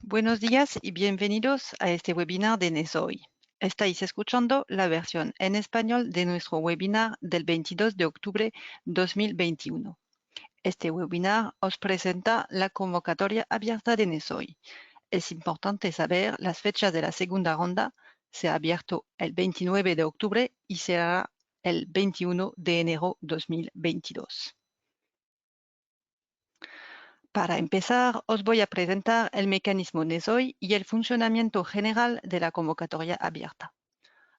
Buenos días y bienvenidos a este webinar de NESOI. Estáis escuchando la versión en español de nuestro webinar del 22 de octubre 2021. Este webinar os presenta la convocatoria abierta de NESOI. Es importante saber las fechas de la segunda ronda. Se ha abierto el 29 de octubre y será el 21 de enero 2022. Para empezar, os voy a presentar el mecanismo NESOI y el funcionamiento general de la convocatoria abierta.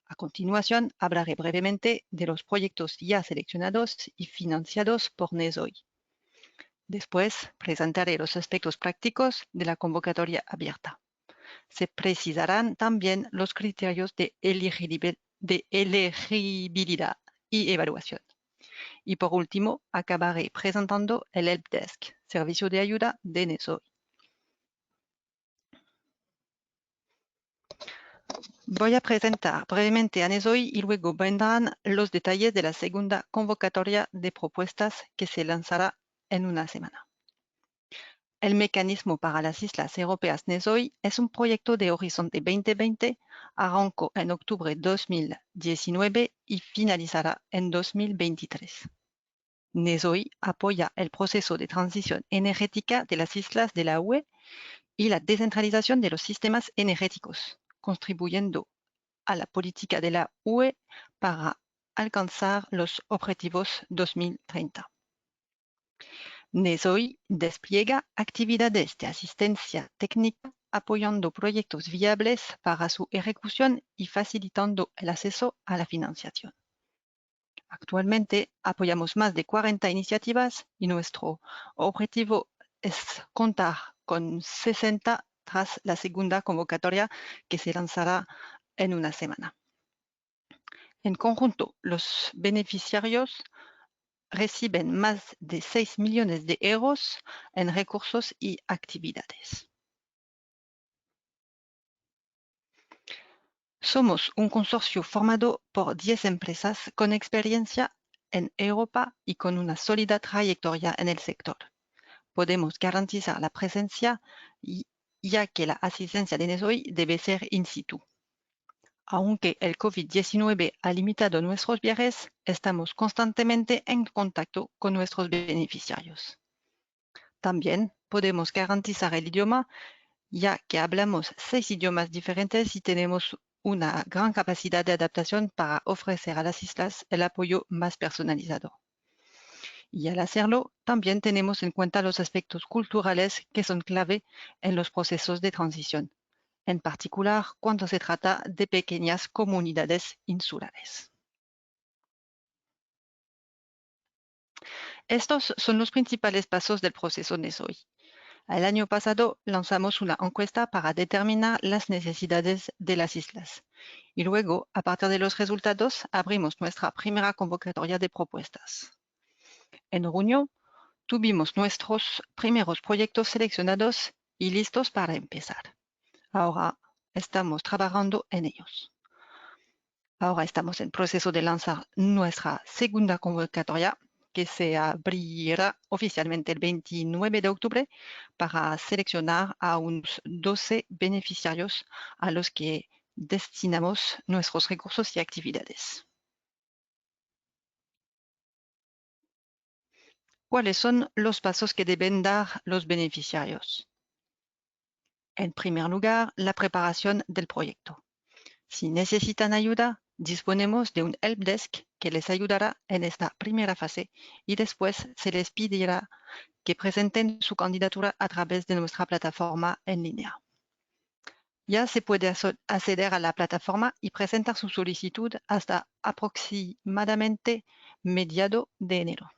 A continuación, hablaré brevemente de los proyectos ya seleccionados y financiados por NESOI. Después, presentaré los aspectos prácticos de la convocatoria abierta. Se precisarán también los criterios de elegibilidad y evaluación. Y por último, acabaré presentando el helpdesk, servicio de ayuda de NESOI. Voy a presentar brevemente a NESOI y luego vendrán los detalles de la segunda convocatoria de propuestas que se lanzará en una semana. El mecanismo para las Islas Europeas NESOI es un proyecto de Horizonte 2020, arrancó en octubre de 2019 y finalizará en 2023. NESOI apoya el proceso de transición energética de las islas de la UE y la descentralización de los sistemas energéticos, contribuyendo a la política de la UE para alcanzar los objetivos 2030. NESOI despliega actividades de asistencia técnica apoyando proyectos viables para su ejecución y facilitando el acceso a la financiación. Actualmente apoyamos más de 40 iniciativas y nuestro objetivo es contar con 60 tras la segunda convocatoria que se lanzará en una semana. En conjunto, los beneficiarios reciben más de 6 millones de euros en recursos y actividades. Somos un consorcio formado por 10 empresas con experiencia en Europa y con una sólida trayectoria en el sector. Podemos garantizar la presencia ya que la asistencia de NESOI debe ser in situ. Aunque el COVID-19 ha limitado nuestros viajes, estamos constantemente en contacto con nuestros beneficiarios. También podemos garantizar el idioma, ya que hablamos 6 idiomas diferentes y tenemos una gran capacidad de adaptación para ofrecer a las islas el apoyo más personalizado. Y al hacerlo, también tenemos en cuenta los aspectos culturales que son clave en los procesos de transición, en particular cuando se trata de pequeñas comunidades insulares. Estos son los principales pasos del proceso NESOI. El año pasado lanzamos una encuesta para determinar las necesidades de las islas y luego, a partir de los resultados, abrimos nuestra primera convocatoria de propuestas. En junio, tuvimos nuestros primeros proyectos seleccionados y listos para empezar. Ahora estamos trabajando en ellos. Ahora estamos en proceso de lanzar nuestra segunda convocatoria que se abrirá oficialmente el 29 de octubre para seleccionar a unos 12 beneficiarios a los que destinamos nuestros recursos y actividades. ¿Cuáles son los pasos que deben dar los beneficiarios? En primer lugar, la preparación del proyecto. Si necesitan ayuda, disponemos de un helpdesk que les ayudará en esta primera fase y después se les pedirá que presenten su candidatura a través de nuestra plataforma en línea. Ya se puede acceder a la plataforma y presentar su solicitud hasta aproximadamente mediado de enero.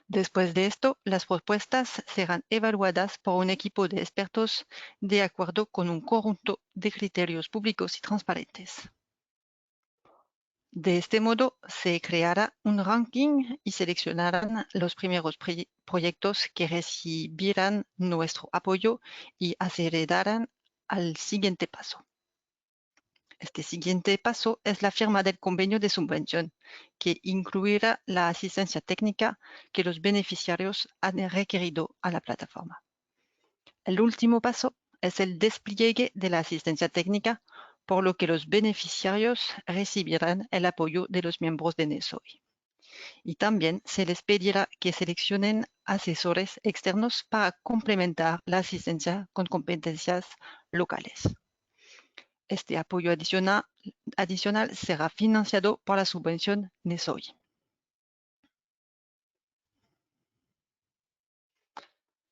Después de esto, las propuestas serán evaluadas por un equipo de expertos de acuerdo con un conjunto de criterios públicos y transparentes. De este modo, se creará un ranking y seleccionarán los primeros proyectos que recibirán nuestro apoyo y accederán al siguiente paso. Este siguiente paso es la firma del convenio de subvención, que incluirá la asistencia técnica que los beneficiarios han requerido a la plataforma. El último paso es el despliegue de la asistencia técnica, por lo que los beneficiarios recibirán el apoyo de los miembros de NESOI. Y también se les pedirá que seleccionen asesores externos para complementar la asistencia con competencias locales. Este apoyo adicional será financiado por la subvención NESOI.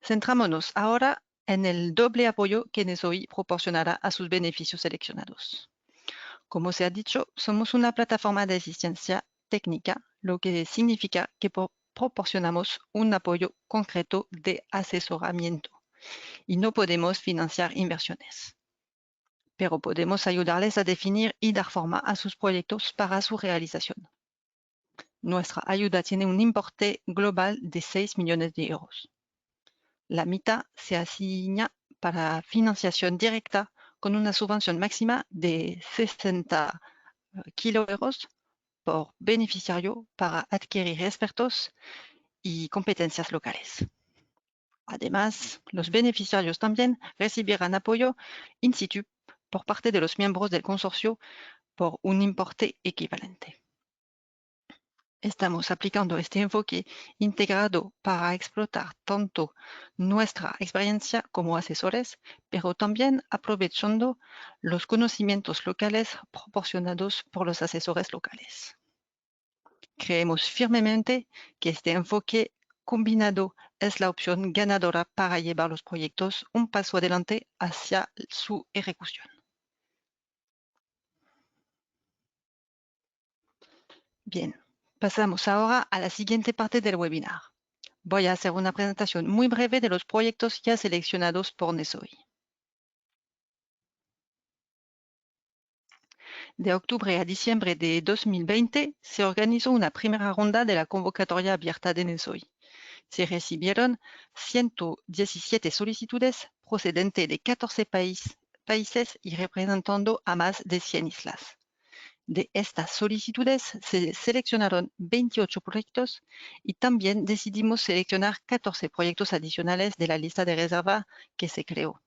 Centrámonos ahora en el doble apoyo que NESOI proporcionará a sus beneficios seleccionados. Como se ha dicho, somos una plataforma de asistencia técnica, lo que significa que proporcionamos un apoyo concreto de asesoramiento y no podemos financiar inversiones, pero podemos ayudarles a definir y dar forma a sus proyectos para su realización. Nuestra ayuda tiene un importe global de 6 millones de euros. La mitad se asigna para financiación directa con una subvención máxima de 60 kilo-euros por beneficiario para adquirir expertos y competencias locales. Además, los beneficiarios también recibirán apoyo in situ por parte de los miembros del consorcio por un importe equivalente. Estamos aplicando este enfoque integrado para explotar tanto nuestra experiencia como asesores, pero también aprovechando los conocimientos locales proporcionados por los asesores locales. Creemos firmemente que este enfoque combinado es la opción ganadora para llevar los proyectos un paso adelante hacia su ejecución. Bien, pasamos ahora a la siguiente parte del webinar. Voy a hacer una presentación muy breve de los proyectos ya seleccionados por NESOI. De octubre a diciembre de 2020 se organizó una primera ronda de la convocatoria abierta de NESOI. Se recibieron 117 solicitudes procedentes de 14 países y representando a más de 100 islas. De estas solicitudes se seleccionaron 28 proyectos y también decidimos seleccionar 14 proyectos adicionales de la lista de reserva que se creó.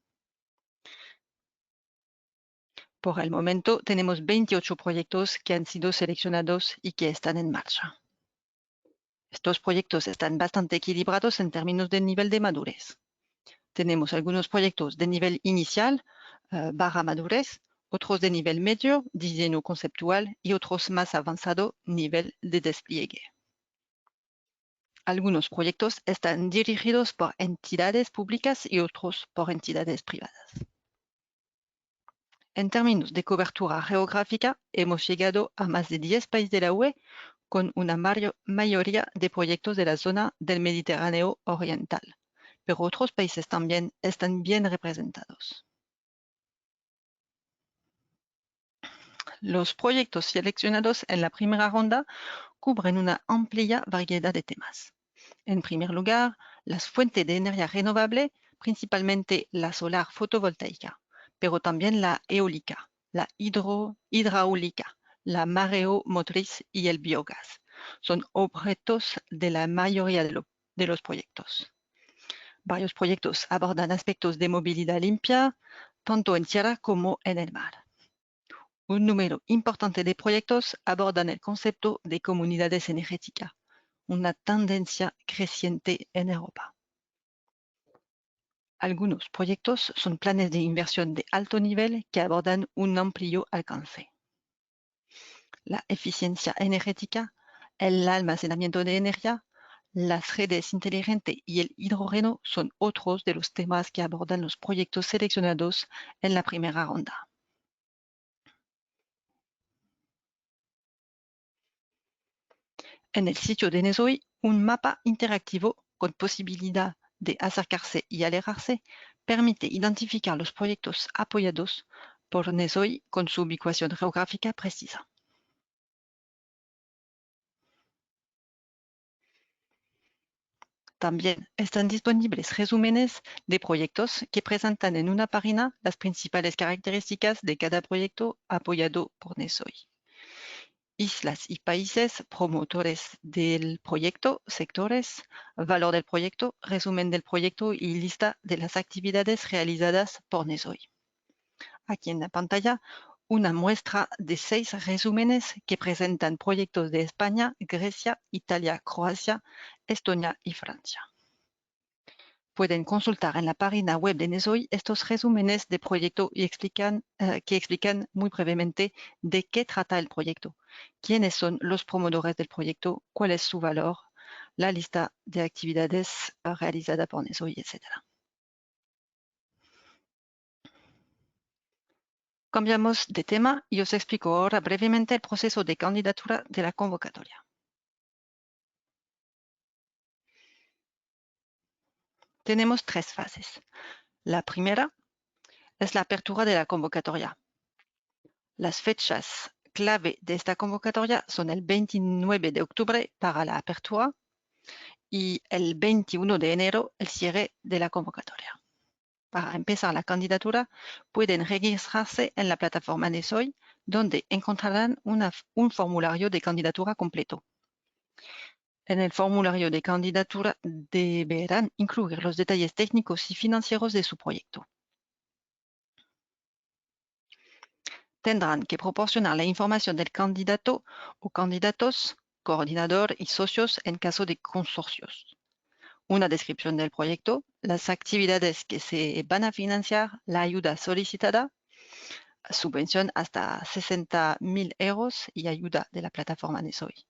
Por el momento tenemos 28 proyectos que han sido seleccionados y que están en marcha. Estos proyectos están bastante equilibrados en términos de nivel de madurez. Tenemos algunos proyectos de nivel inicial, madurez, otros de nivel medio, diseño conceptual y otros más avanzado, nivel de despliegue. Algunos proyectos están dirigidos por entidades públicas y otros por entidades privadas. En términos de cobertura geográfica, hemos llegado a más de 10 países de la UE con una mayoría de proyectos de la zona del Mediterráneo Oriental, pero otros países también están bien representados. Los proyectos seleccionados en la primera ronda cubren una amplia variedad de temas. En primer lugar, las fuentes de energía renovable, principalmente la solar fotovoltaica, pero también la eólica, la hidráulica, la mareomotriz y el biogás. Son objetos de la mayoría de los proyectos. Varios proyectos abordan aspectos de movilidad limpia, tanto en tierra como en el mar. Un número importante de proyectos abordan el concepto de comunidades energéticas, una tendencia creciente en Europa. Algunos proyectos son planes de inversión de alto nivel que abordan un amplio alcance. La eficiencia energética, el almacenamiento de energía, las redes inteligentes y el hidrógeno son otros de los temas que abordan los proyectos seleccionados en la primera ronda. En el sitio de NESOI, un mapa interactivo con posibilidad de acercarse y alejarse permite identificar los proyectos apoyados por NESOI con su ubicación geográfica precisa. También están disponibles resúmenes de proyectos que presentan en una página las principales características de cada proyecto apoyado por NESOI. islas y países, promotores del proyecto, sectores, valor del proyecto, resumen del proyecto y lista de las actividades realizadas por NESOI. Aquí en la pantalla, una muestra de 6 resúmenes que presentan proyectos de España, Grecia, Italia, Croacia, Estonia y Francia. Pueden consultar en la página web de NESOI estos resúmenes de proyecto y que explican muy brevemente de qué trata el proyecto, quiénes son los promotores del proyecto, cuál es su valor, la lista de actividades realizadas por NESOI, etc. Cambiamos de tema y os explico ahora brevemente el proceso de candidatura de la convocatoria. Tenemos 3 fases. La primera es la apertura de la convocatoria. Las fechas clave de esta convocatoria son el 29 de octubre para la apertura y el 21 de enero el cierre de la convocatoria. Para empezar la candidatura, pueden registrarse en la plataforma NESOI, donde encontrarán un formulario de candidatura completo. En el formulario de candidatura deberán incluir los detalles técnicos y financieros de su proyecto. Tendrán que proporcionar la información del candidato o candidatos, coordinador y socios en caso de consorcios. Una descripción del proyecto, las actividades que se van a financiar, la ayuda solicitada, subvención hasta 60.000 euros y ayuda de la plataforma NESOI.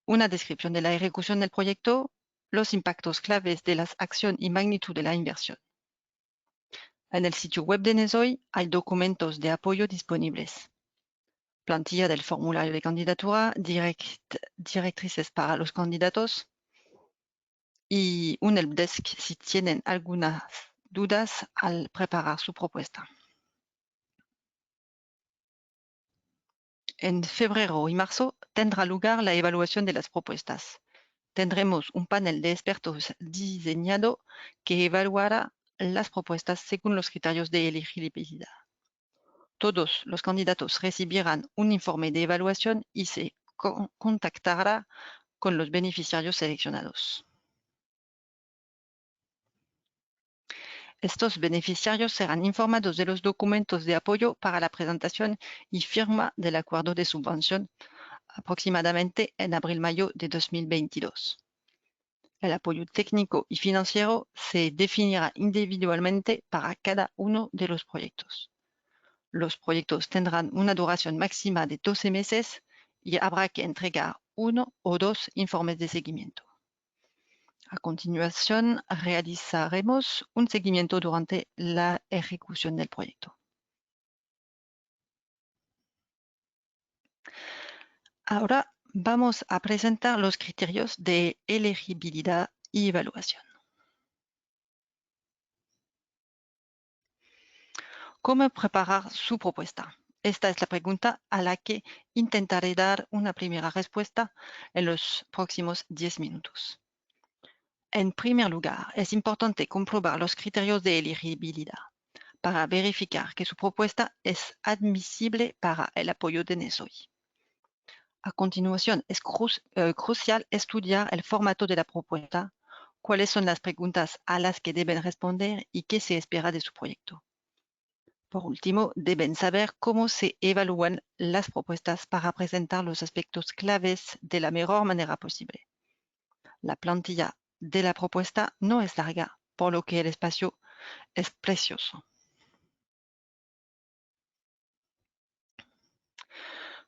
Una descripción de la ejecución del proyecto, los impactos claves de la acción y magnitud de la inversión. En el sitio web de NESOI hay documentos de apoyo disponibles. Plantilla del formulario de candidatura, directrices para los candidatos y un helpdesk si tienen algunas dudas al preparar su propuesta. En febrero y marzo tendrá lugar la evaluación de las propuestas. Tendremos un panel de expertos diseñado que evaluará las propuestas según los criterios de elegibilidad. Todos los candidatos recibirán un informe de evaluación y se contactará con los beneficiarios seleccionados. Estos beneficiarios serán informados de los documentos de apoyo para la presentación y firma del acuerdo de subvención aproximadamente en abril-mayo de 2022. El apoyo técnico y financiero se definirá individualmente para cada uno de los proyectos. Los proyectos tendrán una duración máxima de 12 meses y habrá que entregar 1 o 2 informes de seguimiento. A continuación, realizaremos un seguimiento durante la ejecución del proyecto. Ahora vamos a presentar los criterios de elegibilidad y evaluación. ¿Cómo preparar su propuesta? Esta es la pregunta a la que intentaré dar una primera respuesta en los próximos 10 minutos. En primer lugar, es importante comprobar los criterios de elegibilidad para verificar que su propuesta es admisible para el apoyo de NESOI. A continuación, es crucial estudiar el formato de la propuesta, cuáles son las preguntas a las que deben responder y qué se espera de su proyecto. Por último, deben saber cómo se evalúan las propuestas para presentar los aspectos claves de la mejor manera posible. La plantilla de la propuesta no es larga, por lo que el espacio es precioso.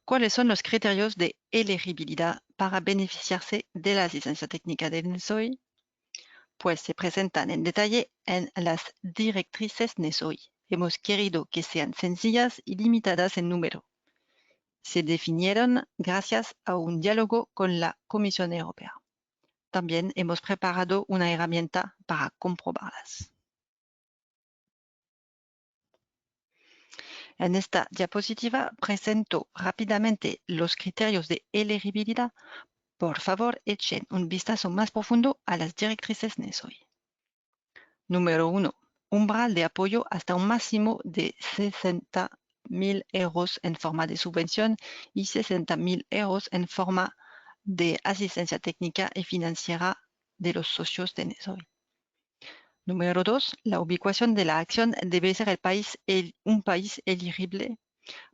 ¿Cuáles son los criterios de elegibilidad para beneficiarse de la asistencia técnica de NESOI? Pues se presentan en detalle en las directrices NESOI. Hemos querido que sean sencillas y limitadas en número. Se definieron gracias a un diálogo con la Comisión Europea. También hemos preparado una herramienta para comprobarlas. En esta diapositiva presento rápidamente los criterios de elegibilidad. Por favor, echen un vistazo más profundo a las directrices NESOI. Número 1. Umbral de apoyo hasta un máximo de 60 100.000 euros en forma de subvención y 60.000 euros en forma de asistencia técnica y financiera de los socios de Nesoy. Número 2. La ubicación de la acción debe ser un país elegible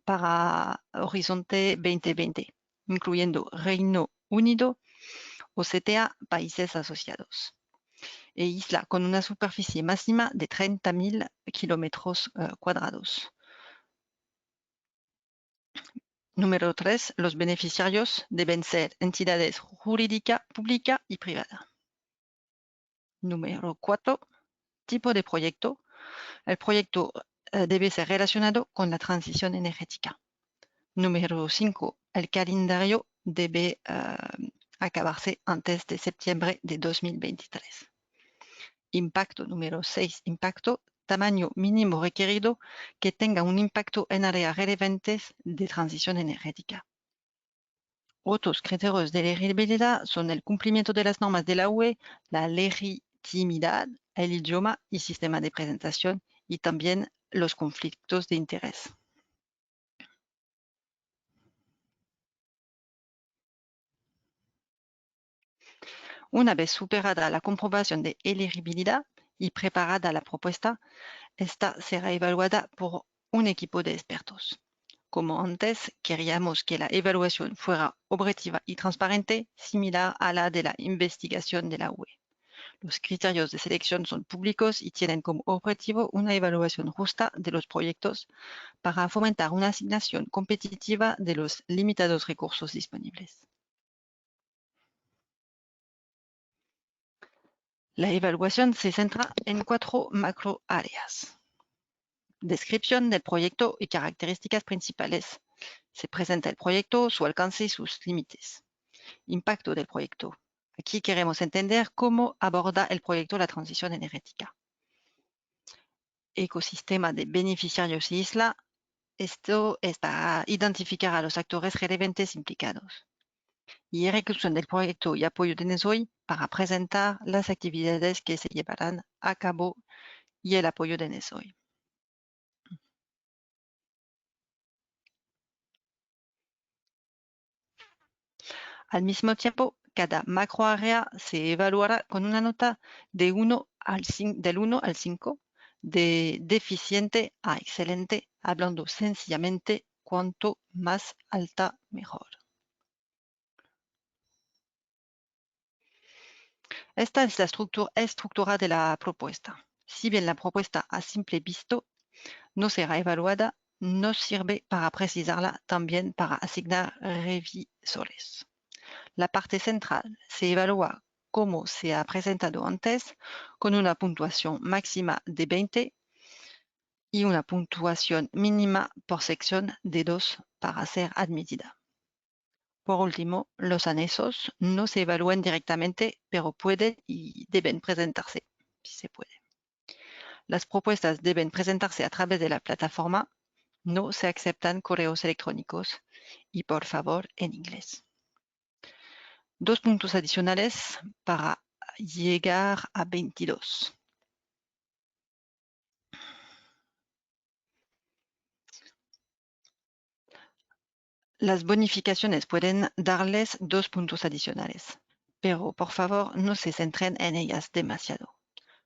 para Horizonte 2020, incluyendo Reino Unido o CTA, países asociados, e isla con una superficie máxima de 30.000 kilómetros cuadrados. Número 3. Los beneficiarios deben ser entidades jurídicas, públicas y privadas. Número 4. Tipo de proyecto. El proyecto debe ser relacionado con la transición energética. Número 5. El calendario debe acabarse antes de septiembre de 2023. Impacto. Número 6. Impacto. Tamaño mínimo requerido que tenga un impacto en áreas relevantes de transición energética. Otros criterios de elegibilidad son el cumplimiento de las normas de la UE, la legitimidad, el idioma y sistema de presentación, y también los conflictos de interés. Una vez superada la comprobación de elegibilidad y preparada la propuesta, esta será evaluada por un equipo de expertos. Como antes, queríamos que la evaluación fuera objetiva y transparente, similar a la de la investigación de la UE. Los criterios de selección son públicos y tienen como objetivo una evaluación justa de los proyectos para fomentar una asignación competitiva de los limitados recursos disponibles. La evaluación se centra en 4 macroáreas. Descripción del proyecto y características principales. Se presenta el proyecto, su alcance y sus límites. Impacto del proyecto. Aquí queremos entender cómo aborda el proyecto la transición energética. Ecosistema de beneficiarios y isla. Esto es para identificar a los actores relevantes implicados. Y ejecución del proyecto y apoyo de Nesoy para presentar las actividades que se llevarán a cabo y el apoyo de Nesoy. Al mismo tiempo, cada macroárea se evaluará con una nota del 1 al 5, de deficiente a excelente, hablando sencillamente cuanto más alta, mejor. Esta es la estructura de la propuesta. Si bien la propuesta a simple visto no será evaluada, nos sirve para precisarla también para asignar revisores. La parte central se evalúa como se ha presentado antes, con una puntuación máxima de 20 y una puntuación mínima por sección de 2 para ser admitida. Por último, los anexos no se evalúan directamente, pero pueden y deben presentarse, si se puede. Las propuestas deben presentarse a través de la plataforma, no se aceptan correos electrónicos y, por favor, en inglés. 2 puntos adicionales para llegar a 22. Las bonificaciones pueden darles 2 puntos adicionales, pero por favor no se centren en ellas demasiado.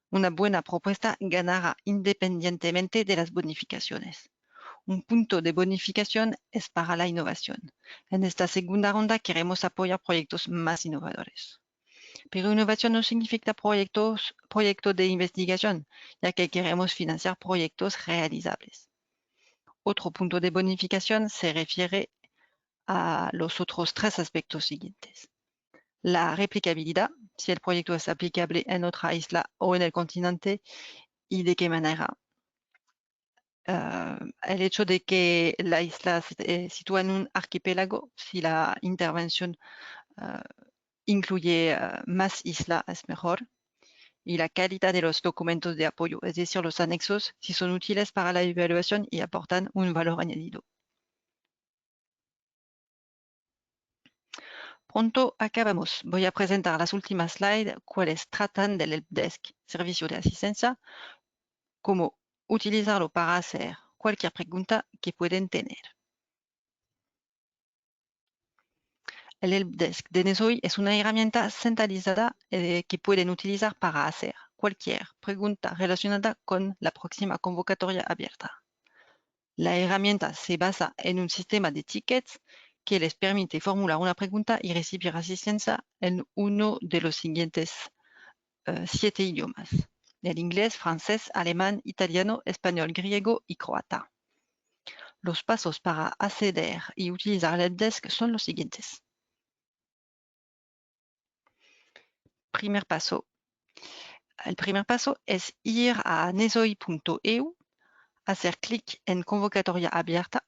Una buena propuesta ganará independientemente de las bonificaciones. Un punto de bonificación es para la innovación. En esta segunda ronda queremos apoyar proyectos más innovadores. Pero innovación no significa proyecto de investigación, ya que queremos financiar proyectos realizables. Otro punto de bonificación se refiere a los otros 3 aspectos siguientes. La replicabilidad, si el proyecto es aplicable en otra isla o en el continente y de qué manera. El hecho de que la isla se sitúa en un archipiélago, si la intervención incluye más islas, es mejor. Y la calidad de los documentos de apoyo, es decir, los anexos, si son útiles para la evaluación y aportan un valor añadido. Pronto acabamos. Voy a presentar las últimas slides, cuales tratan del helpdesk, servicio de asistencia, cómo utilizarlo para hacer cualquier pregunta que pueden tener. El helpdesk de Nesoy es una herramienta centralizada que pueden utilizar para hacer cualquier pregunta relacionada con la próxima convocatoria abierta. La herramienta se basa en un sistema de tickets que les permite formular una pregunta y recibir asistencia en uno de los siguientes 7 idiomas: el inglés, francés, alemán, italiano, español, griego y croata. Los pasos para acceder y utilizar el helpdesk son los siguientes. El primer paso es ir a nesoy.eu, hacer clic en convocatoria abierta,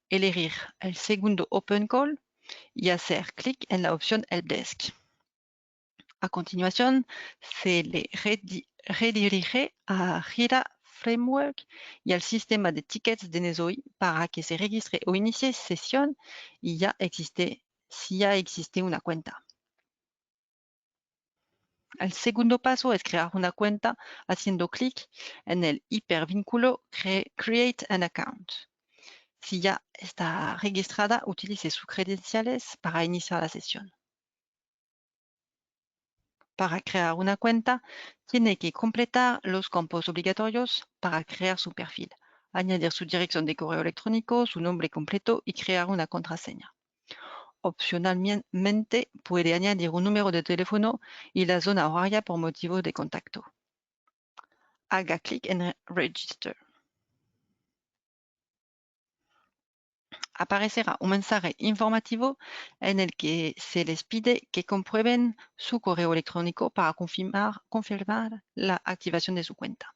elegir el segundo Open Call y hacer clic en la opción Helpdesk. A continuación, se le redirige a Gira Framework y al sistema de tickets de Nesoy para que se registre o inicie sesión si ya existe una cuenta. El segundo paso es crear una cuenta haciendo clic en el hipervínculo Create an Account. Si ya está registrada, utilice sus credenciales para iniciar la sesión. Para crear una cuenta, tiene que completar los campos obligatorios para crear su perfil, añadir su dirección de correo electrónico, su nombre completo y crear una contraseña. Opcionalmente, puede añadir un número de teléfono y la zona horaria por motivo de contacto. Haga clic en Register. Aparecerá un mensaje informativo en el que se les pide que comprueben su correo electrónico para confirmar la activación de su cuenta.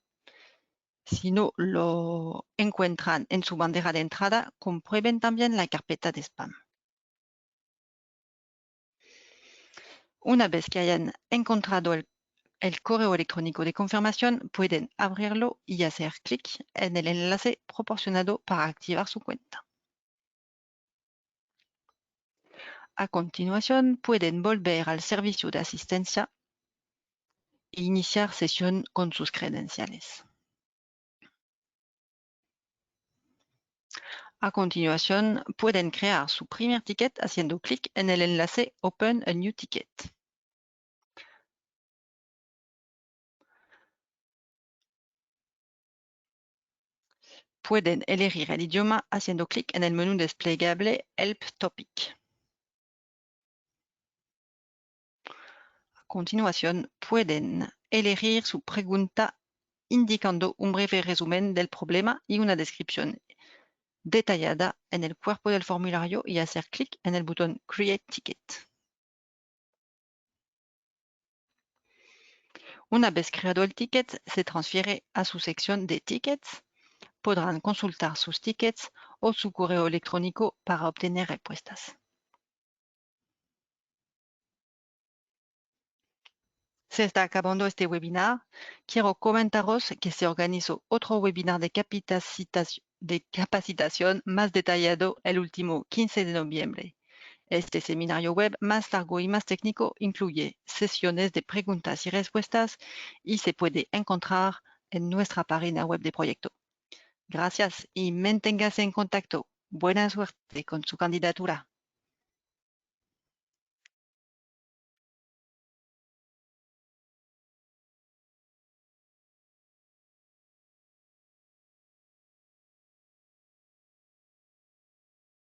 Si no lo encuentran en su bandera de entrada, comprueben también la carpeta de spam. Una vez que hayan encontrado el correo electrónico de confirmación, pueden abrirlo y hacer clic en el enlace proporcionado para activar su cuenta. A continuación, pueden volver al servicio de asistencia e iniciar sesión con sus credenciales. A continuación, pueden crear su primer ticket haciendo clic en el enlace Open a New Ticket. Pueden elegir el idioma haciendo clic en el menú desplegable Help Topic. A continuación, pueden elegir su pregunta indicando un breve resumen del problema y una descripción detallada en el cuerpo del formulario y hacer clic en el botón Create Ticket. Una vez creado el ticket, se transfiere a su sección de tickets. Podrán consultar sus tickets o su correo electrónico para obtener respuestas. Se está acabando este webinar. Quiero comentaros que se organizó otro webinar de capacitación más detallado el último 15 de noviembre. Este seminario web más largo y más técnico incluye sesiones de preguntas y respuestas y se puede encontrar en nuestra página web de proyecto. Gracias y manténgase en contacto. Buena suerte con su candidatura.